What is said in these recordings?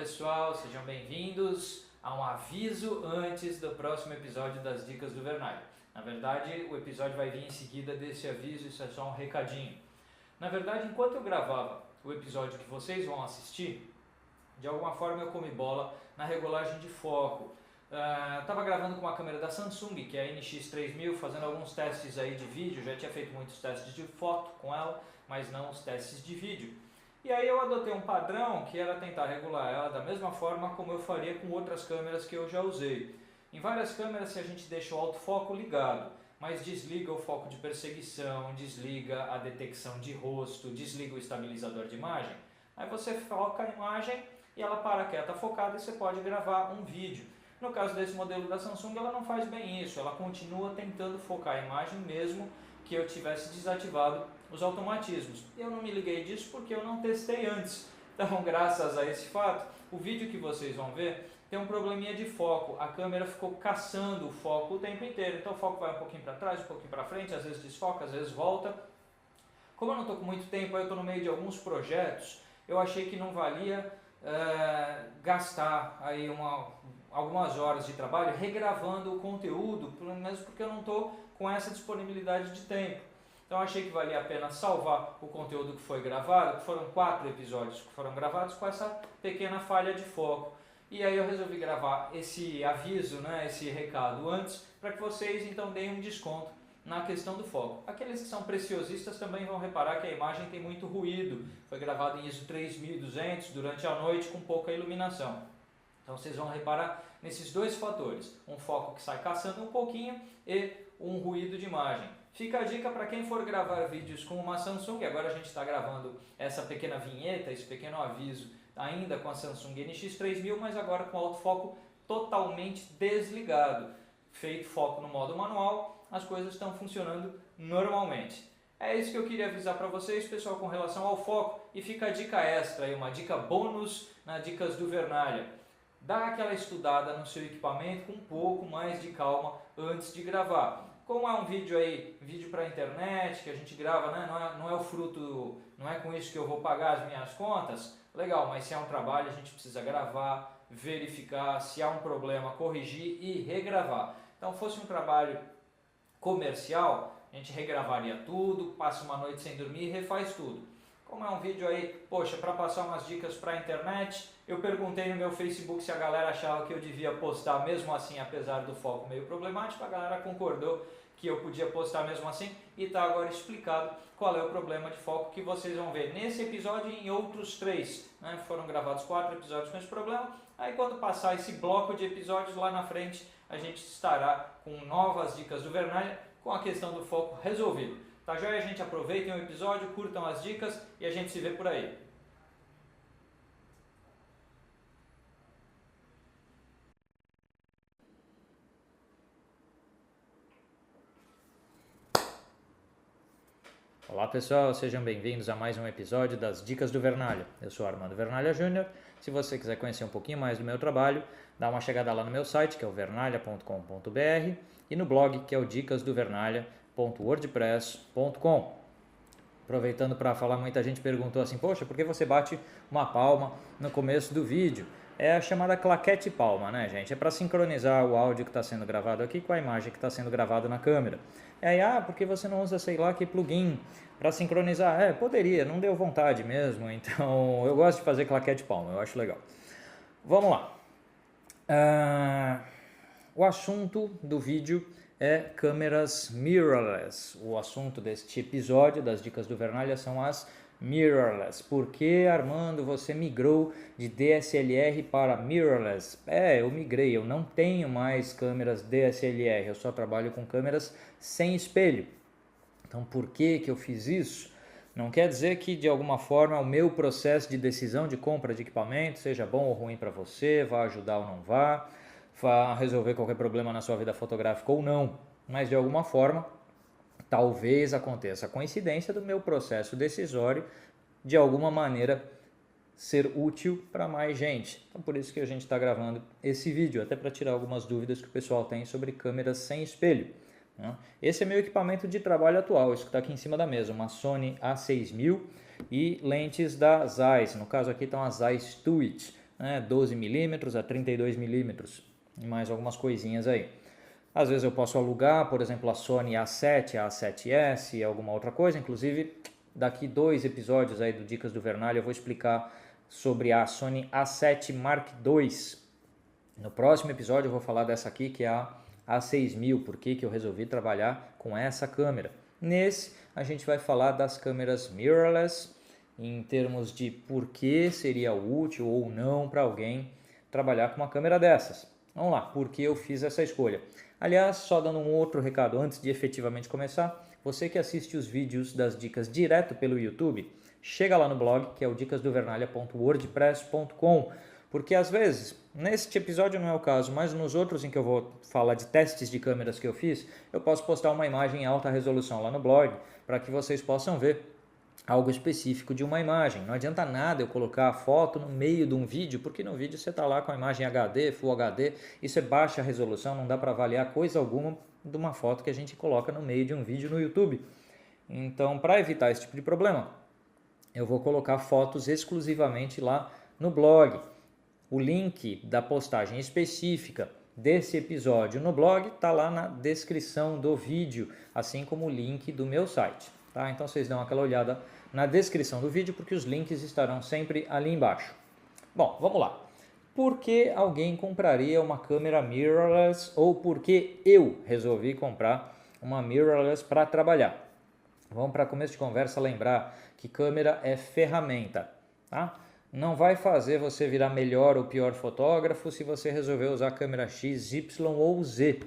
pessoal, sejam bem-vindos a um aviso antes do próximo episódio das Dicas do Vernalha. Na verdade, o episódio vai vir em seguida desse aviso, isso é só um recadinho. Na verdade, enquanto eu gravava o episódio que vocês vão assistir, de alguma forma eu comi bola na regulagem de foco. Estava gravando com uma câmera da Samsung, que é a NX3000, fazendo alguns testes aí de vídeo, já tinha feito muitos testes de foto com ela, mas não os testes de vídeo. E aí eu adotei um padrão que era tentar regular ela da mesma forma como eu faria com outras câmeras que eu já usei. Em várias câmeras, se a gente deixa o autofoco ligado, mas desliga o foco de perseguição, desliga a detecção de rosto, desliga o estabilizador de imagem, aí você foca a imagem e ela para quieta focada e você pode gravar um vídeo. No caso desse modelo da Samsung, ela não faz bem isso, ela continua tentando focar a imagem mesmo que eu tivesse desativado os automatismos. Eu não me liguei disso porque eu não testei antes. Então, graças a esse fato, o vídeo que vocês vão ver tem um probleminha de foco. A câmera ficou caçando o foco o tempo inteiro. Então o foco vai um pouquinho para trás, um pouquinho para frente, às vezes desfoca, às vezes volta. Como eu não estou com muito tempo, eu estou no meio de alguns projetos, eu achei que não valia gastar aí algumas horas de trabalho regravando o conteúdo, mesmo porque eu não estou com essa disponibilidade de tempo. Então eu achei que valia a pena salvar o conteúdo que foi gravado, que foram 4 episódios que foram gravados com essa pequena falha de foco. E aí eu resolvi gravar esse aviso, esse recado antes, para que vocês então deem um desconto na questão do foco. Aqueles que são preciosistas também vão reparar que a imagem tem muito ruído. Foi gravado em ISO 3200 durante a noite com pouca iluminação. Então vocês vão reparar nesses dois fatores, um foco que sai caçando um pouquinho e um ruído de imagem. Fica a dica para quem for gravar vídeos com uma Samsung, agora a gente está gravando essa pequena vinheta, esse pequeno aviso ainda com a Samsung NX3000, mas agora com o autofoco totalmente desligado. Feito foco no modo manual, as coisas estão funcionando normalmente. É isso que eu queria avisar para vocês, pessoal, com relação ao foco. E fica a dica extra, aí, uma dica bônus nas Dicas do Vernalha. Dá aquela estudada no seu equipamento com um pouco mais de calma antes de gravar. Como é um vídeo aí, vídeo para a internet, que a gente grava, não é o fruto, não é com isso que eu vou pagar as minhas contas, legal, mas se é um trabalho a gente precisa gravar, verificar, se há um problema, corrigir e regravar. Então, fosse um trabalho comercial, a gente regravaria tudo, passa uma noite sem dormir e refaz tudo. Como é um vídeo aí, poxa, para passar umas dicas para a internet, eu perguntei no meu Facebook se a galera achava que eu devia postar mesmo assim, apesar do foco meio problemático, a galera concordou que eu podia postar mesmo assim e está agora explicado qual é o problema de foco que vocês vão ver nesse episódio e em outros 3. Foram gravados 4 episódios com esse problema, aí quando passar esse bloco de episódios lá na frente, a gente estará com novas dicas do Vernalha com a questão do foco resolvido. Tá joia, gente? Aproveitem o episódio, curtam as dicas e a gente se vê por aí. Olá pessoal, sejam bem-vindos a mais um episódio das Dicas do Vernalha. Eu sou Armando Vernalha Júnior. Se você quiser conhecer um pouquinho mais do meu trabalho, dá uma chegada lá no meu site, que é o vernalha.com.br, e no blog, que é o dicasdovernalha.wordpress.com. Aproveitando para falar, muita gente perguntou assim, poxa, por que você bate uma palma no começo do vídeo? É a chamada claquete palma, né, gente? É para sincronizar o áudio que está sendo gravado aqui com a imagem que está sendo gravada na câmera. E aí, por que você não usa, sei lá, que plugin para sincronizar? Poderia, não deu vontade mesmo, então eu gosto de fazer claquete palma, eu acho legal. Vamos lá. O assunto do vídeo é câmeras mirrorless. O assunto deste episódio das Dicas do Vernalha são as mirrorless. Por que, Armando, você migrou de DSLR para mirrorless? Eu migrei, eu não tenho mais câmeras DSLR, eu só trabalho com câmeras sem espelho. Então, por que eu fiz isso? Não quer dizer que, de alguma forma, o meu processo de decisão de compra de equipamento seja bom ou ruim para você, vá ajudar ou não vá resolver qualquer problema na sua vida fotográfica ou não, mas de alguma forma talvez aconteça a coincidência do meu processo decisório de alguma maneira ser útil para mais gente. Então por isso que a gente está gravando esse vídeo, até para tirar algumas dúvidas que o pessoal tem sobre câmeras sem espelho. Esse é meu equipamento de trabalho atual, isso que está aqui em cima da mesa, uma Sony A6000 e lentes da Zeiss, no caso aqui estão as Zeiss Tweet. né, 12mm a 32mm e mais algumas coisinhas aí. Às vezes eu posso alugar, por exemplo, a Sony A7, a A7S e alguma outra coisa. Inclusive, daqui 2 episódios aí do Dicas do Vernalha eu vou explicar sobre a Sony A7 Mark II. No próximo episódio eu vou falar dessa aqui, que é a A6000, por que eu resolvi trabalhar com essa câmera. Nesse, a gente vai falar das câmeras mirrorless, em termos de por que seria útil ou não para alguém trabalhar com uma câmera dessas. Vamos lá, por que eu fiz essa escolha? Aliás, só dando um outro recado antes de efetivamente começar, você que assiste os vídeos das dicas direto pelo YouTube, chega lá no blog, que é o dicasdovernalha.wordpress.com, porque às vezes, neste episódio não é o caso, mas nos outros em que eu vou falar de testes de câmeras que eu fiz, eu posso postar uma imagem em alta resolução lá no blog, para que vocês possam ver algo específico de uma imagem. Não adianta nada eu colocar a foto no meio de um vídeo, porque no vídeo você está lá com a imagem HD, Full HD, isso é baixa resolução, não dá para avaliar coisa alguma de uma foto que a gente coloca no meio de um vídeo no YouTube. Então, para evitar esse tipo de problema, eu vou colocar fotos exclusivamente lá no blog. O link da postagem específica desse episódio no blog está lá na descrição do vídeo, assim como o link do meu site. Tá? Então vocês dão aquela olhada na descrição do vídeo, porque os links estarão sempre ali embaixo. Bom, vamos lá. Por que alguém compraria uma câmera mirrorless ou por que eu resolvi comprar uma mirrorless para trabalhar? Vamos para começo de conversa lembrar que câmera é ferramenta, tá? Não vai fazer você virar melhor ou pior fotógrafo se você resolver usar a câmera X, Y ou Z.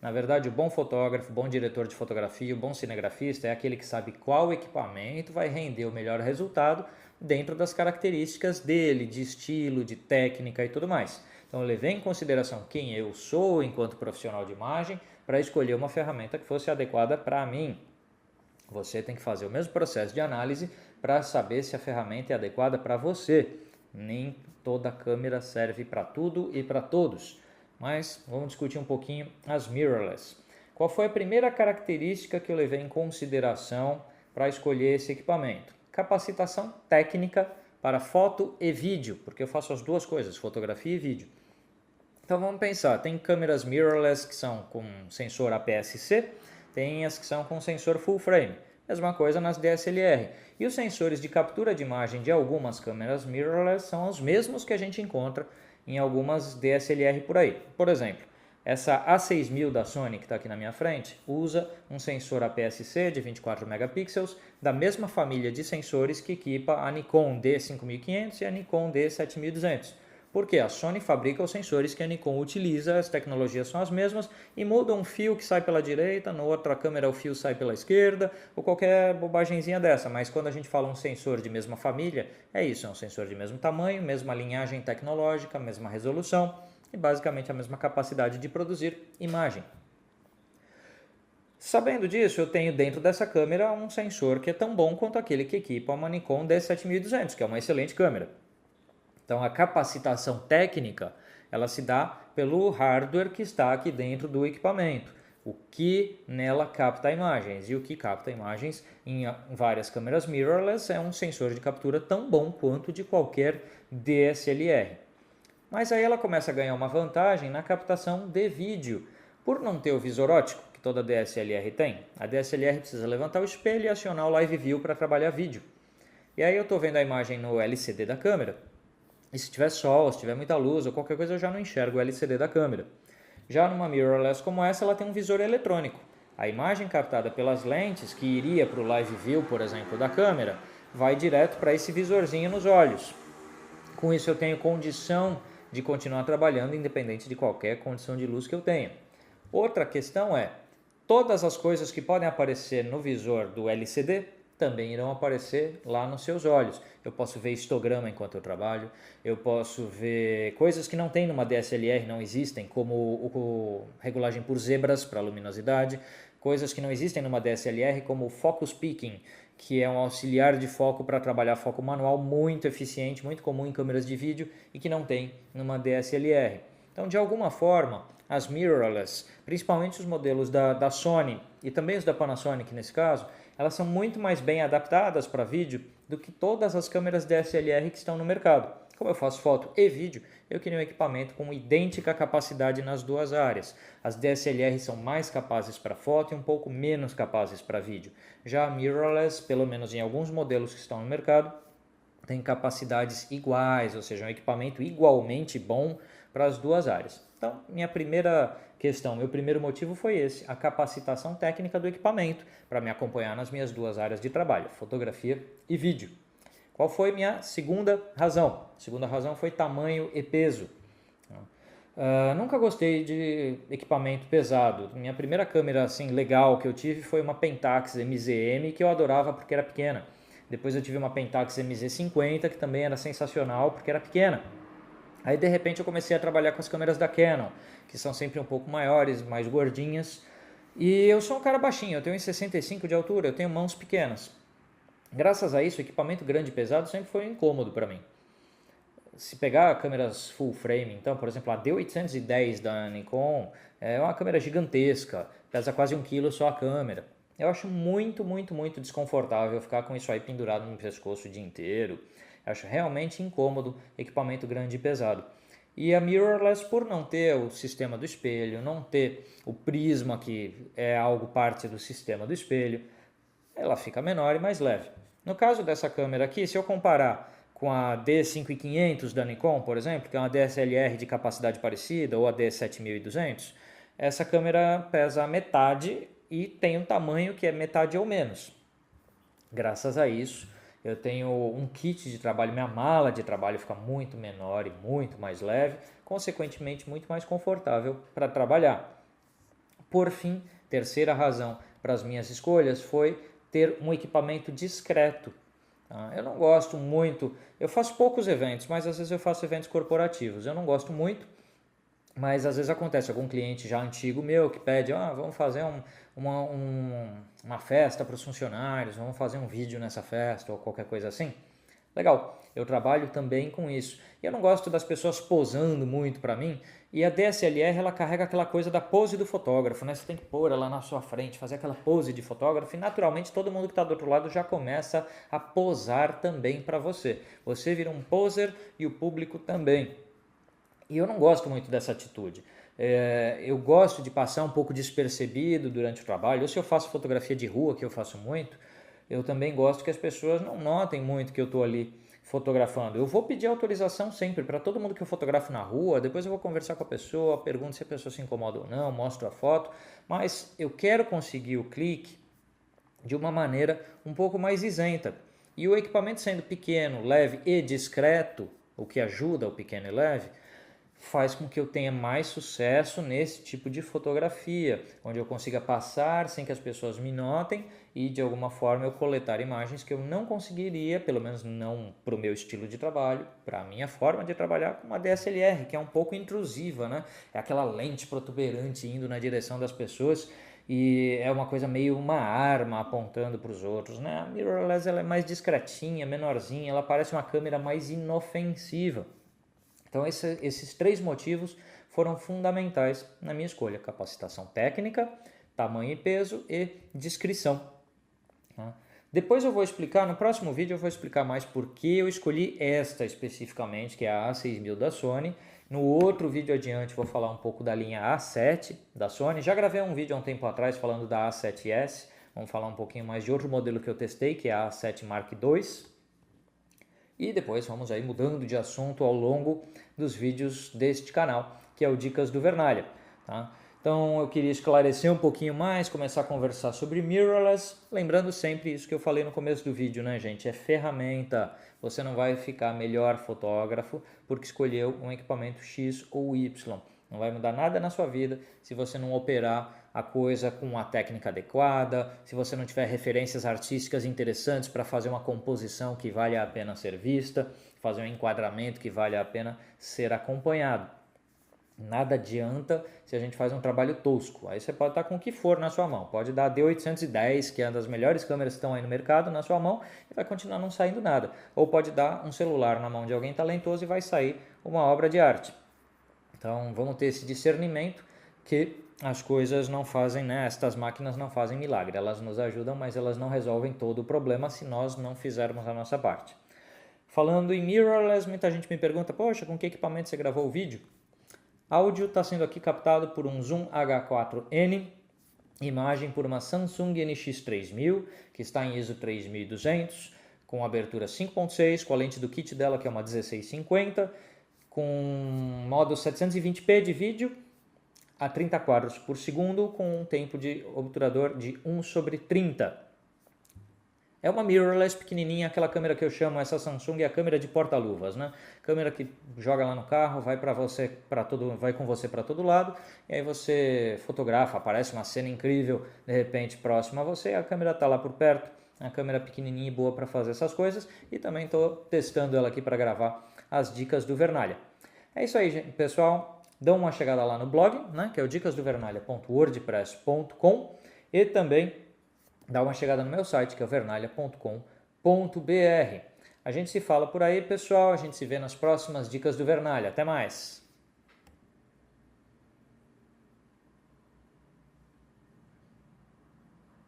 Na verdade, o bom fotógrafo, o bom diretor de fotografia, o bom cinegrafista é aquele que sabe qual equipamento vai render o melhor resultado dentro das características dele, de estilo, de técnica e tudo mais. Então, eu levei em consideração quem eu sou enquanto profissional de imagem para escolher uma ferramenta que fosse adequada para mim. Você tem que fazer o mesmo processo de análise para saber se a ferramenta é adequada para você. Nem toda câmera serve para tudo e para todos. Mas vamos discutir um pouquinho as mirrorless. Qual foi a primeira característica que eu levei em consideração para escolher esse equipamento? Capacitação técnica para foto e vídeo, porque eu faço as duas coisas, fotografia e vídeo. Então vamos pensar, tem câmeras mirrorless que são com sensor APS-C, tem as que são com sensor full frame. Mesma coisa nas DSLR. E os sensores de captura de imagem de algumas câmeras mirrorless são os mesmos que a gente encontra em algumas DSLR por aí. Por exemplo, essa A6000 da Sony que está aqui na minha frente usa um sensor APS-C de 24 megapixels da mesma família de sensores que equipa a Nikon D5500 e a Nikon D7200. Porque a Sony fabrica os sensores que a Nikon utiliza, as tecnologias são as mesmas e muda um fio que sai pela direita, na outra câmera o fio sai pela esquerda ou qualquer bobagemzinha dessa. Mas quando a gente fala um sensor de mesma família, é isso, é um sensor de mesmo tamanho, mesma linhagem tecnológica, mesma resolução e basicamente a mesma capacidade de produzir imagem. Sabendo disso, eu tenho dentro dessa câmera um sensor que é tão bom quanto aquele que equipa uma Nikon D7200, que é uma excelente câmera. Então, a capacitação técnica, ela se dá pelo hardware que está aqui dentro do equipamento. O que nela capta imagens. E o que capta imagens em várias câmeras mirrorless é um sensor de captura tão bom quanto de qualquer DSLR. Mas aí ela começa a ganhar uma vantagem na captação de vídeo. Por não ter o visor óptico, que toda DSLR tem, a DSLR precisa levantar o espelho e acionar o Live View para trabalhar vídeo. E aí eu estou vendo a imagem no LCD da câmera. E se tiver sol, se tiver muita luz ou qualquer coisa, eu já não enxergo o LCD da câmera. Já numa mirrorless como essa, ela tem um visor eletrônico. A imagem captada pelas lentes, que iria para o Live View, por exemplo, da câmera, vai direto para esse visorzinho nos olhos. Com isso eu tenho condição de continuar trabalhando, independente de qualquer condição de luz que eu tenha. Outra questão é, todas as coisas que podem aparecer no visor do LCD, também irão aparecer lá nos seus olhos. Eu posso ver histograma enquanto eu trabalho, eu posso ver coisas que não tem numa DSLR, não existem, como regulagem por zebras para luminosidade, coisas que não existem numa DSLR, como o focus peaking, que é um auxiliar de foco para trabalhar foco manual muito eficiente, muito comum em câmeras de vídeo e que não tem numa DSLR. Então, de alguma forma, as mirrorless, principalmente os modelos da Sony e também os da Panasonic nesse caso, elas são muito mais bem adaptadas para vídeo do que todas as câmeras DSLR que estão no mercado. como eu faço foto e vídeo, eu queria um equipamento com idêntica capacidade nas duas áreas. As DSLR são mais capazes para foto e um pouco menos capazes para vídeo. Já a mirrorless, pelo menos em alguns modelos que estão no mercado, tem capacidades iguais, ou seja, um equipamento igualmente bom para as duas áreas. Então, minha primeira questão, meu primeiro motivo foi esse, a capacitação técnica do equipamento para me acompanhar nas minhas duas áreas de trabalho, fotografia e vídeo. Qual foi minha segunda razão? A segunda razão foi tamanho e peso. Nunca gostei de equipamento pesado. Minha primeira câmera assim legal que eu tive foi uma Pentax MZM, que eu adorava porque era pequena. Depois eu tive uma Pentax MZ50, que também era sensacional porque era pequena. Aí de repente eu comecei a trabalhar com as câmeras da Canon, que são sempre um pouco maiores, mais gordinhas. E eu sou um cara baixinho, eu tenho 1,65 de altura, eu tenho mãos pequenas. Graças a isso, o equipamento grande e pesado sempre foi incômodo para mim. Se pegar câmeras full frame, então, por exemplo, a D810 da Nikon é uma câmera gigantesca, pesa quase 1 kg só a câmera. Eu acho muito desconfortável ficar com isso aí pendurado no pescoço o dia inteiro. Eu acho realmente incômodo equipamento grande e pesado. E a mirrorless, por não ter o sistema do espelho, não ter o prisma, que é algo parte do sistema do espelho, ela fica menor e mais leve. No caso dessa câmera aqui, se eu comparar com a D5500 da Nikon, por exemplo, que é uma DSLR de capacidade parecida, ou a D7200, essa câmera pesa metade e tem um tamanho que é metade ou menos. Graças a isso, eu tenho um kit de trabalho, minha mala de trabalho fica muito menor e muito mais leve, consequentemente muito mais confortável para trabalhar. Por fim, terceira razão para as minhas escolhas foi ter um equipamento discreto. Eu não gosto muito, eu faço poucos eventos, mas às vezes eu faço eventos corporativos. Eu não gosto muito, mas às vezes acontece algum cliente já antigo meu que pede, vamos fazer uma festa para os funcionários, vamos fazer um vídeo nessa festa ou qualquer coisa assim. Legal, eu trabalho também com isso. E eu não gosto das pessoas posando muito para mim. E a DSLR, ela carrega aquela coisa da pose do fotógrafo, né? Você tem que pôr ela na sua frente, fazer aquela pose de fotógrafo. E naturalmente todo mundo que está do outro lado já começa a posar também para você. Você vira um poser e o público também. E eu não gosto muito dessa atitude. Eu gosto de passar um pouco despercebido durante o trabalho. Ou se eu faço fotografia de rua, que eu faço muito, eu também gosto que as pessoas não notem muito que eu estou ali fotografando. Eu vou pedir autorização sempre para todo mundo que eu fotografo na rua, depois eu vou conversar com a pessoa, pergunto se a pessoa se incomoda ou não, mostro a foto, mas eu quero conseguir o clique de uma maneira um pouco mais isenta. E o equipamento sendo pequeno, leve e discreto, o que ajuda o pequeno e leve, faz com que eu tenha mais sucesso nesse tipo de fotografia, onde eu consiga passar sem que as pessoas me notem e de alguma forma eu coletar imagens que eu não conseguiria, pelo menos não para o meu estilo de trabalho, para a minha forma de trabalhar com uma DSLR, que é um pouco intrusiva, né? É aquela lente protuberante indo na direção das pessoas e é uma coisa meio uma arma apontando para os outros, né? A mirrorless ela é mais discretinha, menorzinha, ela parece uma câmera mais inofensiva. Então esses três motivos foram fundamentais na minha escolha: capacitação técnica, tamanho e peso e discrição. Depois eu vou explicar, no próximo vídeo eu vou explicar mais por que eu escolhi esta especificamente, que é a A6000 da Sony. No outro vídeo adiante vou falar um pouco da linha A7 da Sony. Já gravei um vídeo há um tempo atrás falando da A7S. Vamos falar um pouquinho mais de outro modelo que eu testei, que é a A7 Mark II. E depois vamos aí mudando de assunto ao longo dos vídeos deste canal, que é o Dicas do Vernalha. Tá? Então eu queria esclarecer um pouquinho mais, começar a conversar sobre mirrorless, lembrando sempre isso que eu falei no começo do vídeo, né, gente? É ferramenta. Você não vai ficar melhor fotógrafo porque escolheu um equipamento X ou Y. Não vai mudar nada na sua vida se você não operar a coisa com a técnica adequada, se você não tiver referências artísticas interessantes para fazer uma composição que vale a pena ser vista, fazer um enquadramento que vale a pena ser acompanhado. Nada adianta se a gente faz um trabalho tosco. Aí você pode estar com o que for na sua mão. Pode dar a D810, que é uma das melhores câmeras que estão aí no mercado, na sua mão e vai continuar não saindo nada. Ou pode dar um celular na mão de alguém talentoso e vai sair uma obra de arte. Então vamos ter esse discernimento que as coisas não fazem, né? Estas máquinas não fazem milagre. Elas nos ajudam, mas elas não resolvem todo o problema se nós não fizermos a nossa parte. Falando em mirrorless, muita gente me pergunta, poxa, com que equipamento você gravou o vídeo? Áudio está sendo aqui captado por um Zoom H4n, imagem por uma Samsung NX3000, que está em ISO 3200, com abertura 5.6, com a lente do kit dela, que é uma 1650, com modo 720p de vídeo a 30 quadros por segundo, com um tempo de obturador de 1/30. É uma mirrorless pequenininha, aquela câmera que eu chamo, essa Samsung é a câmera de porta-luvas, né? Câmera que joga lá no carro, vai vai com você para todo lado, e aí você fotografa, aparece uma cena incrível, de repente próxima a você, a câmera está lá por perto, é uma câmera pequenininha e boa para fazer essas coisas, e também estou testando ela aqui para gravar as dicas do Vernalha. É isso aí, gente, pessoal. Dão uma chegada lá no blog, né, que é o dicasdovernalha.wordpress.com, e também dá uma chegada no meu site, que é vernalha.com.br. A gente se fala por aí, pessoal. A gente se vê nas próximas Dicas do Vernalha. Até mais!